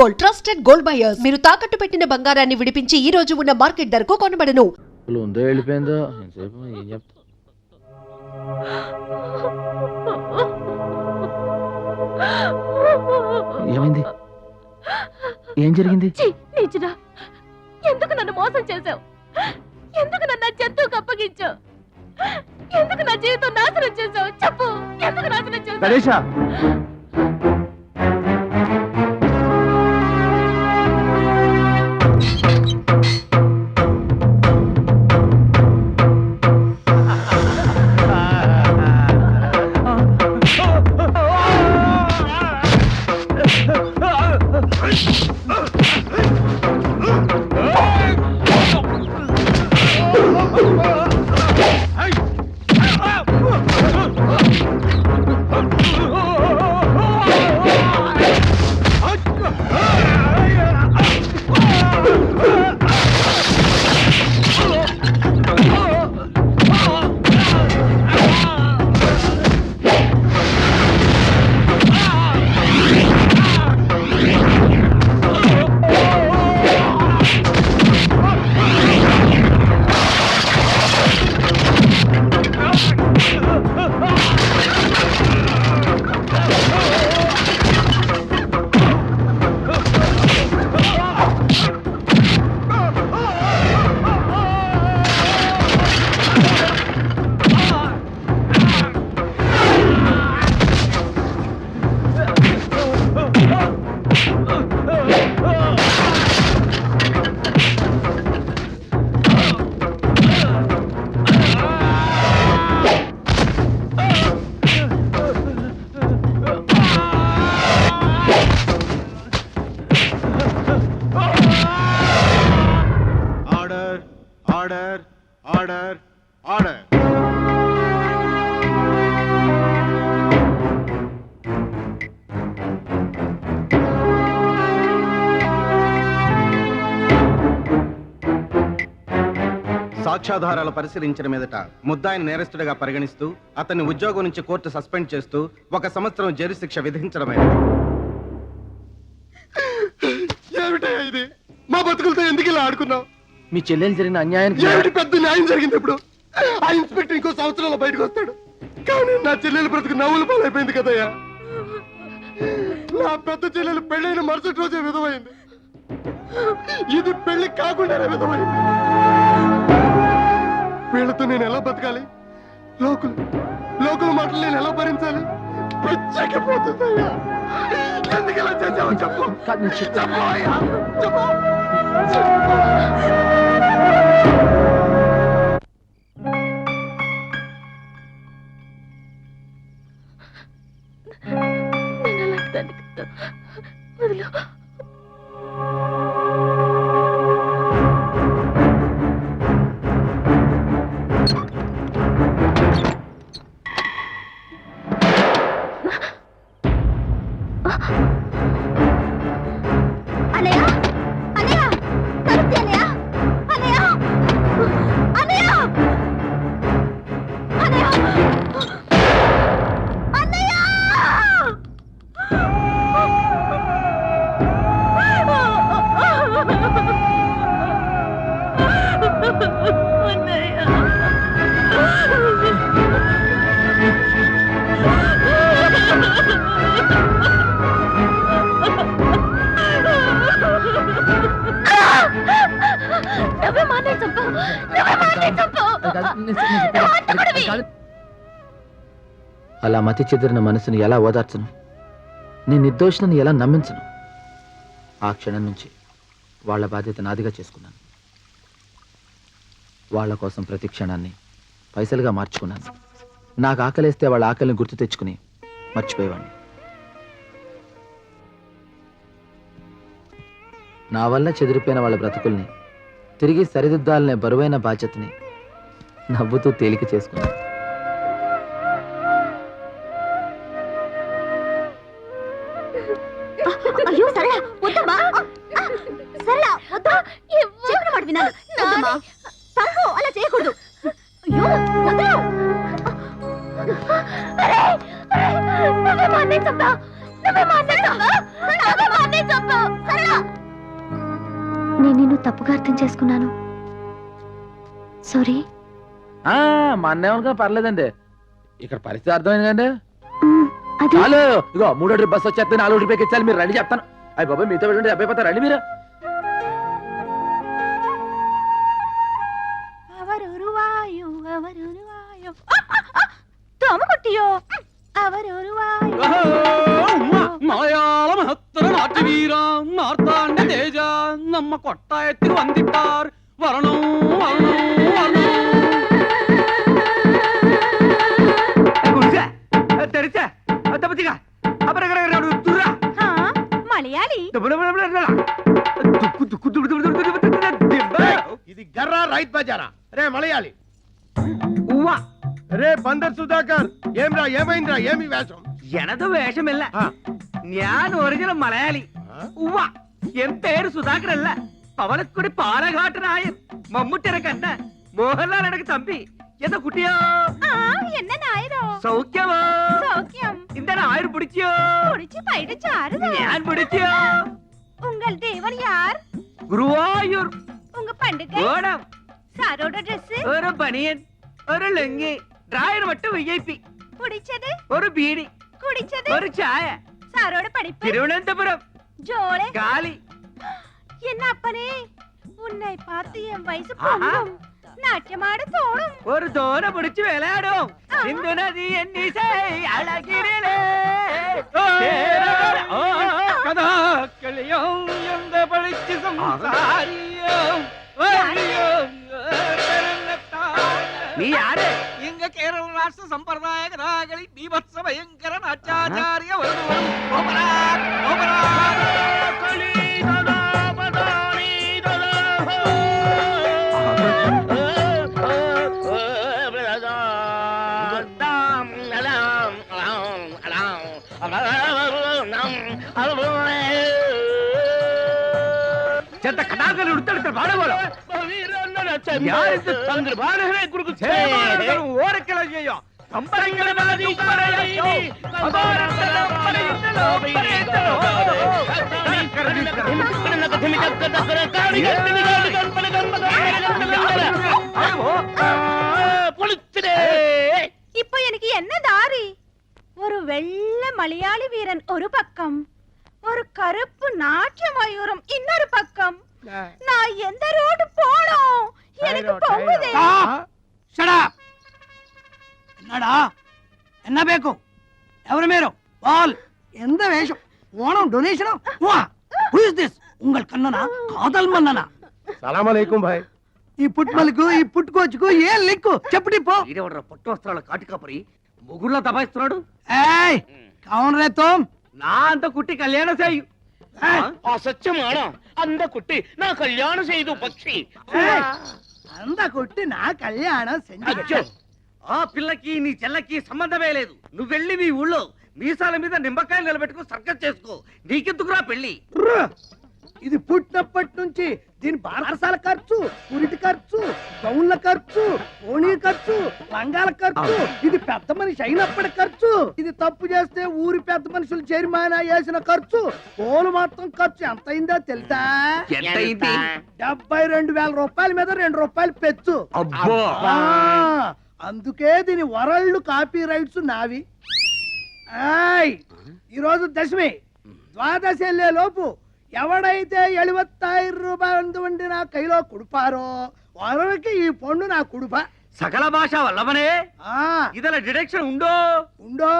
Gold, trusted gold buyers. మీరు తాకట్టు పెట్టిన బంగారాన్ని విడిపించి ఈ రోజు ఉన్న మార్కెట్ ధరకు కొనబడను. ఉందో వెళ్ళిపోయిందో ఎంతసేపు ఏం చెప్తా. ఏమైంది? ఏం జరిగింది? ఎందుకు నన్ను మోసం చేశావు? ఎందుకు నన్ను జంతువుకు అప్పగించావు? ఎందుకు నా జీవితం నాశనం చేశావు? చెప్పు, ఎందుకు నాశనం చేశావు? Ganesha, order order order. సాక్ష్యాధారాలు పరిశీలించిన మీదట ముద్దాయిని నేరస్తుడిగా పరిగణిస్తూ అతన్ని ఉద్యోగం నుంచి కోర్టు సస్పెండ్ చేస్తూ 1 సంవత్సరం జైలు శిక్ష విధించడమైనది. ఏమిటయ్యా ఇది? మా బతుకులతో ఎందుకు ఇలా ఆడుకున్నావు? మీ చెల్లెలు జరిగిన అన్యాయానికి ఏమిటి పెద్ద న్యాయం జరిగింది? ఇప్పుడు ఆ ఇన్స్పెక్టర్ ఇంకో సంవత్సరంలో బయటకు వస్తాడు, కానీ నా చెల్లెలు బ్రతుకు నవ్వుల పాలైపోయింది కదయ్యా. నా పెద్ద చెల్లెలు పెళ్ళైన మరుసటి రోజే విధమైంది. ఇది పెళ్లి కాకుండానే విధమైంది. వీళ్ళతో నేను ఎలా బతకాలి? లోకుల మాటలు నేను ఎలా భరించాలి? పిచ్చకపోతుందయ్యా. ఎందుకు ఇలా చేసావో చెప్పు. చెప్పు అయ్యా, చెప్పు. నేను అలాంటి దాన్ని కాదు. వదిలు. అలా మతి చెదిరిన మనసుని ఎలా ఓదార్చను? నేను నిర్దోషిని ఎలా నమ్మించను? ఆ క్షణం నుంచి వాళ్ళ బాధ్యత నాదిగా చేసుకున్నాను. వాళ్ళ కోసం ప్రతి క్షణాన్ని పైసలుగా మార్చుకున్నాను. నాకు ఆకలేస్తే వాళ్ళ ఆకలిని గుర్తు తెచ్చుకుని మర్చిపోయేవాడిని. నా వల్ల చెదిరిపోయిన వాళ్ళ బ్రతుకుల్ని తిరిగి సరిదిద్దాలనే బరువైన బాధ్యతని నవ్వుతూ తేలిక చేసుకున్నాను. అయ్యో సరళ, వద్దమ్మా. సరళ, వద్దు. చెప్పిన మాట వినాలి. వద్దమ్మా. తప్పు, అలా చేయకూడదు. అయ్యో వద్దు. నువ్వే మా అన్నయ్య చంపావు. నువ్వే మా అన్నయ్య చంపావు. నేను నిన్ను తప్పుగా అర్థం చేసుకున్నాను. సారీ. మా అన్నేమనుకో పర్లేదండి. ఇక్కడ పరిస్థితి అర్థమైంది కండి. అది హలో ఇగో 3 ట్రిప్ బస్ వచ్చేస్తే 4 రూపాయలకి ఇచ్చాలి. మీరు రండి చెప్తాను. అయ్యి బాబా మీతో పెట్టండి అబ్బాయి రండి మీరు. മലയാള മഹത്തര നാട്യവീര മാർത്താണ്ഡ തേജ നമ്മ കൊട്ടായത്തിൽ വന്നിട്ടാർ വരണോ വരണോ വരണോ. మలయాళీ ఇది గర్రా రైత్ బజారా. రే మలయాళి. రే బందర్ సుధాకర్. ఏమ్రా ఏమైందిరా? ఏమి వేషం? എനത് വേഷമില്ല, ഞാൻ ഒറിജിനൽ മലയാളി. ഉവ്വ, എൻ പേര് സുധാകർ അല്ല. പവനക്കുടി പാലഘാട്ടനായൻ, മമ്മൂട്ടിയുടെ കണ്ണ, മോഹൻലാൽ ഇടക്ക് തമ്പി. എന്താ കുട്ടിയോ? என்ன நாயரோ? സൗഖ്യമോ? சௌக்கியம். എന്താണ് ആര് പിടിച്ചോ? குடிச்சு பைடு சாருதா. ഞാൻ പിടിച്ചോ? உங்கள் தேவன் யார்? ഗുരുവായൂർ. உங்க பண்டிகை ഓണം. சாரோட Dress ഒരു ബനിയൻ, ഒരു ലുങ്കി, ഡ്രായർ மட்டும் വിഐപി. பிடிச்சது ഒരു ബീഡി, குடிச்சது ഒരു ചായ. சாரோட படிப்பு തിരുവനന്തപുരം ஜோளே. കാലി. என்ன அப்பனே, உன்னை பார்த்து என் வயசு பொங்கும், நாட்டியமாட தோணும். ഒരു തോര പിടിച്ച് വിളയാടും. സിന്ധു നദി എന്നിസൈ അഴകിരിലേ കഥാക്കളിയോ എന്ത പഠിച്ച് സംസാരിയോ. നീ ആര്? ഇങ്ങ കേരള രാഷ്ട്ര സമ്പ്രദായ കഥാകളി ബീഭത്സ ഭയങ്കര നാട്യാചാര്യ ചെത്ത കഥാകൾ എടുത്തെടുത്ത പാടുപോലെ ഓരക്കിള ചെയ്യോ இப்போ எனக்கு என்ன தாரி? ஒரு வெள்ளை மலையாளி வீரன் ஒரு பக்கம், ஒரு கருப்பு நாட்டிய மயூரம் இன்னொரு பக்கம். நான் எந்த ரோடு போனோம்? எனக்கு பொங்குதே. என்னடா என்ன பேக்கும்? ఎవరు మీరు? వాల్ ఎంత వేషం? Onam donation? Who is this? ఉంగల్ కన్ననా కాదల్ మన్ననా? సలాం అలైకుం భాయ్. ఈ పుట్మలకు ఈ పుట్టుకోచుకు ఏ లిక్కు చెప్పటి పో. ఈడెవడ్రా పట్టు వస్త్రాల కాటికాపరి ముగుళ్ళ దబాయిస్తున్నాడు? ఏయ్ కౌన్ రే తుమ్? నా అంత కుట్టి కళ్యాణం చేయు. అసత్యమానా? అంద కుట్టి నా కళ్యాణం చేయదు పక్షి. అంద కుట్టి నా కళ్యాణం అచ్చో. ఆ పిల్లకి నీ చెల్లకి సంబంధమే లేదు. నువ్వు వెళ్ళి మీ ఊళ్ళో మీసాల మీద నిమ్మకాయలు నిలబెట్టుకో సర్కస్ చేసుకో. నీకెందుకురా పెళ్లి? ఇది పుట్టినప్పటి నుంచి దీని బారసాల ఖర్చు, పురిటి ఖర్చు, గౌన్ల ఖర్చు, ఓణీ ఖర్చు, లంగాల ఖర్చు, ఇది పెద్ద మనిషి అయినప్పటి ఖర్చు. ఇది తప్పు చేస్తే ఊరి పెద్ద మనుషులు చైర్మన్ వేసిన ఖర్చు. పోలు మొత్తం ఖర్చు ఎంత అయిందో తెలుసా? 72,000 రూపాయల మీద 2 రూపాయలు పెచ్చు. అందుకే దీని వరల్డ్ కాపీ రైట్స్ నావి. ఈరోజు దశమి, ద్వాదశి వెళ్ళే లోపు ఎవడైతే 75 రూపాయలు ఉండి నా కైలో కుడిపారో వారికి ఈ పండు నా కుడుప. సకల భాష వల్లమనే ఇదల డిడక్షన్ ఉండో ఉండో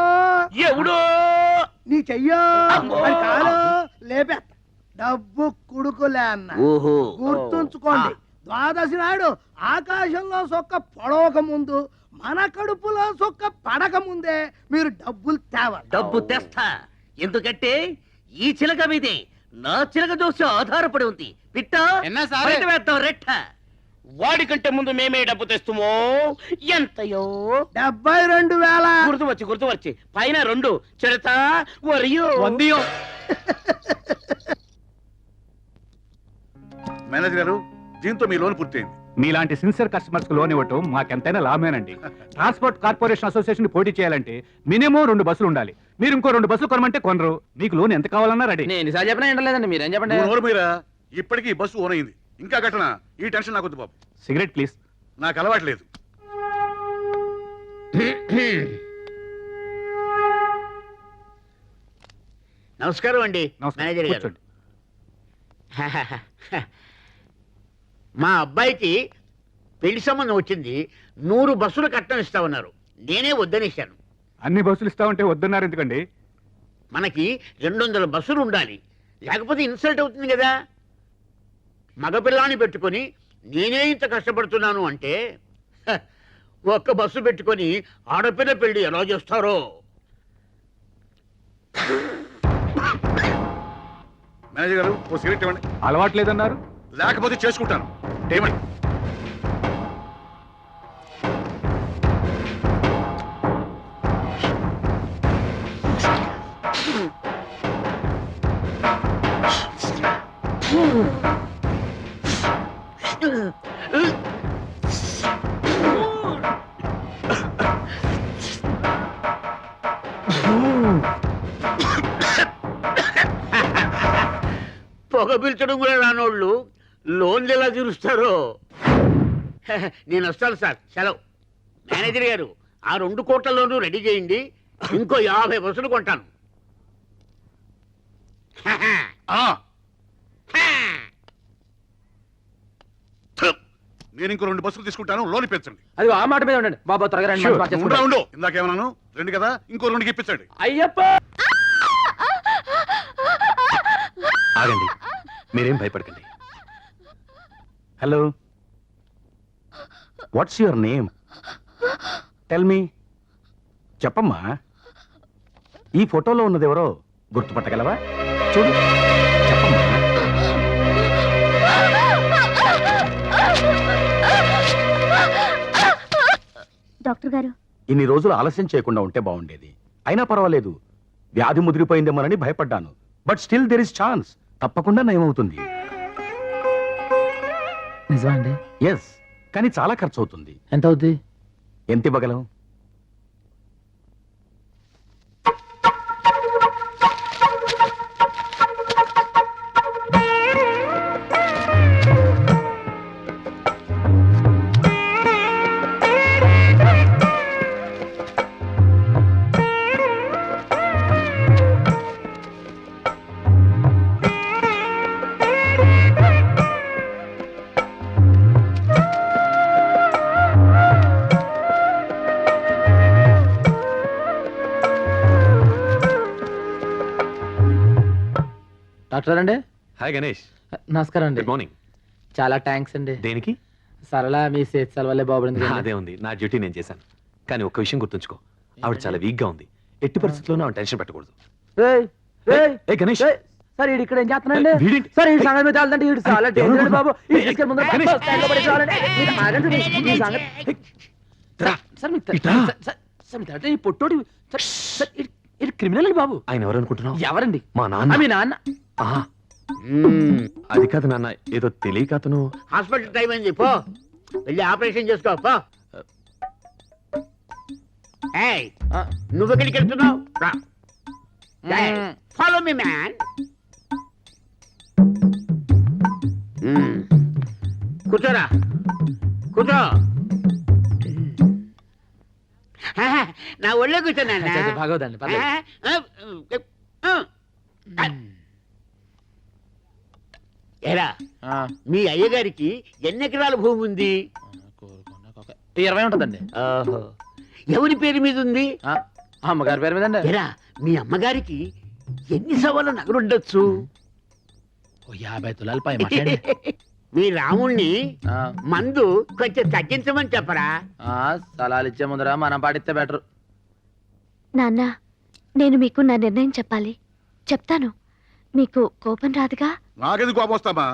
ఎవడో నీ చెయ్యో మరి కాలో లేపే డబ్బు కుడుకులే అన్న. గుర్తుంచుకోండి, ద్వాదశి నాడు ఆకాశంలో సొక్క పొడవక ముందు మన కడుపులో సొక్క పడక ముందే మీరు డబ్బులు తేవాలి. డబ్బు తెస్తా. ఎందుకంటే ఈ చిలక మీదే నా చిలక దోష ఆధారపడి ఉంది. పిట్ట వేద్దాం రెట్ట. వాడికంటే ముందు మేమే డబ్బు తెస్తుమో. ఎంతయో? 72,000. గుర్తు వచ్చి పైన 2 చెడతా వరియో వందియో. మేనేజర్ గారు, దీంతో మీ లోన్ పూర్తయింది. మీలాంటి సిన్సియర్ కస్టమర్స్ కు లోన్ ఇవ్వటం మాకెంతైనా లాభమేనండి. ట్రాన్స్పోర్ట్ కార్పొరేషన్ అసోసియేషన్ పోటీ చేయాలంటే మినిమం 2 బస్సులు ఉండాలి. మీరు ఇంకో 2 బస్సులు కొనమంటే కొనరు. మీకు లోన్ ఎంత కావాలన్నా రెడీ. నేను ఎన్నిసార్లు చెప్పినా ఏంటో లేదండి. మీరేం చెప్పండి. నోరు మీరా? ఇప్పటికీ ఈ బస్సు ఓన్ అయింది. ఇంకా ఘటన. ఈ టెన్షన్ నాకు వద్దు బాబు. Cigarette please. నాకు అలవాట్లేదు. నమస్కారం అండి నమస్కారం. మేనేజర్ గారు. కూర్చోండి. మా అబ్బాయికి పెళ్లి సంబంధం వచ్చింది. 100 బస్సులు కట్నం ఇస్తామన్నారు. నేనే వద్దనిస్తాను. అన్ని బస్సులు ఇస్తామంటే వద్దన్నారు ఎందుకండి? మనకి 200 బస్సులు ఉండాలి, లేకపోతే ఇన్సల్ట్ అవుతుంది కదా. మగపిల్లాన్ని పెట్టుకొని నేనే ఇంత కష్టపడుతున్నాను అంటే ఒక్క బస్సు పెట్టుకొని ఆడపిల్ల పెళ్లి ఎలా చేస్తారో. మేనేజర్ గారు ఓ సిగరెట్ ఇవ్వండి. అలవాట్లేదన్నారు. లేకపోతే చేసుకుంటాను. ఏమండి? పొగ పీల్చడం కూడా రానోళ్ళు లోన్లు ఎలా తీరుస్తారో. నేను వస్తాను సార్, సెలవు. మేనేజర్ గారు ఆ 2 కోట్ల లోను రెడీ చేయండి. ఇంకో 50 బస్సులు కొంటాను. ఆ, నేను ఇంకో 2 బస్సులు తీసుకుంటాను. లోన్ ఇప్పించండి. అది ఆ మాట మీద ఉండండి బాబా, త్వరగా రండి, Sure. మంచి మాట చేసుకుందాం. ఉండు. ఇందాకేమన్నాను? 2 కదా, ఇంకో 2 ఇప్పించండి. అయ్యప్ప. ఆగండి, మీరేం భయపడకండి. Hello, what's your name? Tell me. చెప్పమ్మా. ఈ ఫోటోలో ఉన్నది ఎవరో గుర్తుపట్టగలవా? చూడు, చెప్పమ్మా. డాక్టర్ గారు, ఇన్ని రోజులు ఆలస్యం చేయకుండా ఉంటే బాగుండేది. అయినా పర్వాలేదు, వ్యాధి ముదిరిపోయిందేమోనని భయపడ్డాను. But still there is chance. తప్పకుండా నయమవుతుంది. నిజమా అండి? ఎస్, కానీ చాలా ఖర్చు అవుతుంది. ఎంత అవుద్ది? ఎంత ఇవ్వగలవు? డాక్టర్ అండి? హాయ్ గణేష్. నమస్కారం అండి. Good morning. చాలా థ్యాంక్స్ అండి. దేనికి? సరళ మీ సేత్ సెలవులే బాబుంది. అదే ఉంది, నా డ్యూటీ నేను చేశాను. కానీ ఒక్క విషయం గుర్తుంచుకో, ఆవిడ చాలా వీక్ గా ఉంది. ఎట్టి పరిస్థితుల్లోనూ ఆవిడ టెన్షన్ పెట్టకూడదు. ఏ గణేష్, సార్ ఈడు ఇక్కడ ఏం చేస్తున్నాండి? వీడేంటి? సార్ ఈ సంగతి మీద వెళ్తుంటే ఈడు చాలా ఎవరు? డేంజర్ బాబు. ఈడు తీసుకెళ్ళి ముందర గణేష్. బస్ స్టాండ్లో పడేసేవాళ్ళండి. ఈడు ఆగండి, ఈ సంగతి. రా. సార్ మీ ఇట్రా. అంటే ఈ పొట్టోడి సార్ ఈడు క్రిమినల్ అండి బాబు. ఆయన ఎవరు అనుకుంటున్నావు? ఎవరండి? మా నాన్న. మీ నాన్న. ఆహా, అది కాదు నాన్న, ఏదో తెలియక అతను. హాస్పిటల్ టైం అయింది, పో వెళ్ళి ఆపరేషన్ చేసుకో పో. ఏయ్, ఆ, నువ్వు ఎక్కడికి వెళ్తున్నావు? రా, మ్మ్. Follow me man. కూర్చోరా, కూర్చో. నా ఒళ్ళో కూర్చోనా? బాగోదండి, పర్లేదు. ఏరా, ఆ, మీ అయ్యగారికి ఎన్ని ఎకరాల భూమి ఉంది? 20 ఉంటుందండి. ఓహో, ఎవరి పేరు మీద ఉంది? ఆ, అమ్మగారి పేరు మీద అండి. ఏరా, మీ అమ్మగారికి ఎన్ని సవాళ్ళ నగలుండొచ్చు? 50 తులాలు పై మాట్లాడి. మీ రాముణ్ణి మందు కొంచెం తగ్గించమని చెప్పరా? స్థలాలు ఇచ్చే ముందర మనం పాటిస్తే బెటర్. నాన్న, నేను మీకు నా నిర్ణయం చెప్పాలి. చెప్తాను, మీకు కోపం రాదుగా? నాకెందుకు కోపం వస్తామా?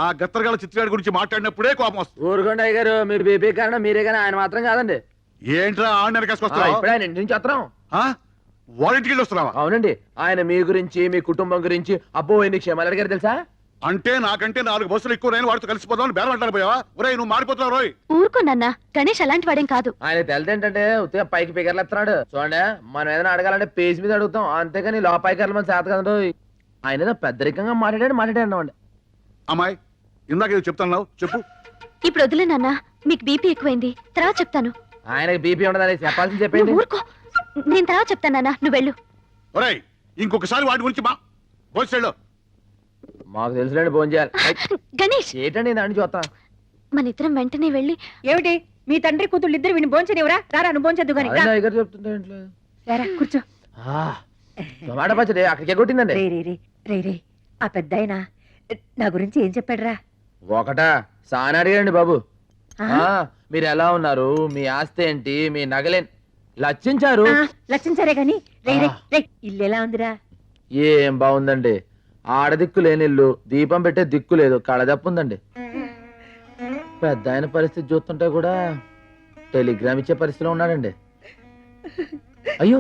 ఆ గత్తరగాల చిత్రాడి గురించి మాట్లాడినప్పుడే కోపం వస్తుంది. ఊరుకోండి అయ్య గారు, మీరు బీపీ కారణం మీరే కానీ ఆయన మాత్రం కాదండి. ఏంట్రా ఆడిన వెనకేసుకొస్తావా? ఇప్పుడు ఆయన ఇంటి నుంచి వస్తున్నాం. వారింటికి వెళ్ళి వస్తున్నావా? అవునండి, ఆయన మీ గురించి మీ కుటుంబం గురించి అబ్బో ఎన్ని క్షేమాలు అడిగారు తెలుసా? అంటే నాకంటే 4 బస్సులు ఎక్కువ నేను వాడితో కలిసిపోదామని బేరం అంటారు పోయావా? ఒరేయ్, నువ్వు మారిపోతున్నావు రోయ్. ఊరుకోండి గణేష్ అలాంటి వాడేం కాదు. ఆయన తెలదేంటంటే ఉత్తిగా పైకి పిగర్లు ఎత్తున్నాడు. చూడండి, మనం ఏదైనా అడగాలంటే పేజ్ మీద అడుగుతాం, అంతేగాని లోపాయికర్లు మన చేత కదండి. ఆయన ఏదో పెద్దరికంగా మాట్లాడాడు అన్నమాట. అమ్మాయి ఇందాక ఏదో చెప్తున్నావు చెప్పు. ఇప్పుడు వదిలే నాన్న, మీకు బీపీ ఎక్కువైంది, తర్వాత చెప్తాను. ఆయనకి బీపీ ఉండదని చెప్పాల్సింది నువ్వు చెప్పండి. ఊరుకో, నేను తర్వాత చెప్తాను నాన్న, నువ్వు వెళ్ళు. ఒరేయ్ ఇంకొకసారి వాటి గురించి మా భోజనం మాకు తెలుసులేండి ఫోన్ చేయాలి. గణేష్, ఏంటండి దాన్ని చూస్తా. మన ఇద్దరం వెంటనే వెళ్ళి. ఏమిటి మీ తండ్రి కూతుళ్ళు ఇద్దరు వీడిని భోంచనివరా? రారా నువ్వు భోంచద్దు గాని రా. దగ్గర చెప్తుంటే ఇంట్లో రారా, కూర్చో. టమాటా పచ్చడి అక్కడికి కొట్టిందండి. రే ఆ పెద్దాయన నా గురించి ఏం చెప్పాడురా? ఒకటా సానా అడిగారండి బాబు. మీరు ఎలా ఉన్నారు, మీ ఆస్తి ఏంటి, మీ నగలేం లచ్చించారు. లక్షించారే గాని రే ఇల్లు ఎలా ఉందిరా? ఏం బాగుందండి, ఆడదిక్కు లేని ఇల్లు, దీపం పెట్టే దిక్కు లేదు, కళదప్పు ఉందండి. పెద్ద ఆయన పరిస్థితి చూస్తుంటే కూడా టెలిగ్రామ్ ఇచ్చే పరిస్థితిలో ఉన్నాడండి. అయ్యో,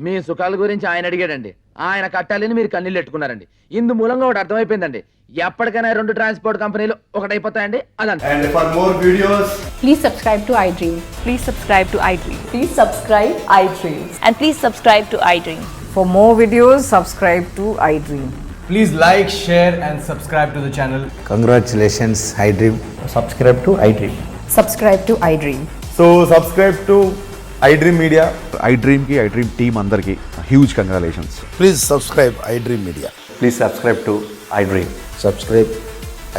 మీ సుఖాల గురించి ఆయన అడిగాడండి, ఆయన కట్టాలని మీరు కన్నీళ్ళు పెట్టుకున్నారండి. ఇందు మూలంగా ఒకటి అర్థమైపోయిందండి, ఎప్పటికైనా 2 ట్రాన్స్పోర్ట్ కంపెనీలు ఒకటైపోతాయండి. అదంతా. And for more videos, Please subscribe to iDream. Please subscribe to iDream. Please subscribe iDream. And please subscribe to iDream. For more videos, subscribe to iDream. Please like, share and subscribe to the channel. congratulations, iDream. Subscribe to iDream. Subscribe to iDream. So subscribe to iDream Media. iDream కి iDream team అందరికి huge congratulations. Please subscribe iDream Media. Please subscribe to iDream. Subscribe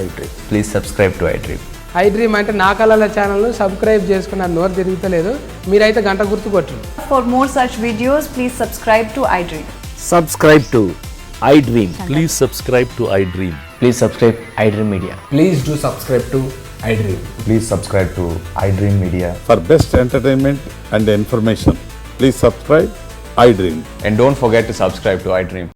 iDream. Please subscribe to iDream. iDream అంటే నా కళల channel subscribe చేసుకున్న నోరు తిరుగుతలేదు, మీరైతే గంట గుర్తు కొట్టండి. For more such videos, please subscribe to iDream. Subscribe to iDream. Please subscribe to iDream. Please subscribe iDream Media. Please do subscribe to iDream. Please subscribe to iDream Media. For best entertainment and information, please subscribe iDream. And don't forget to subscribe to iDream.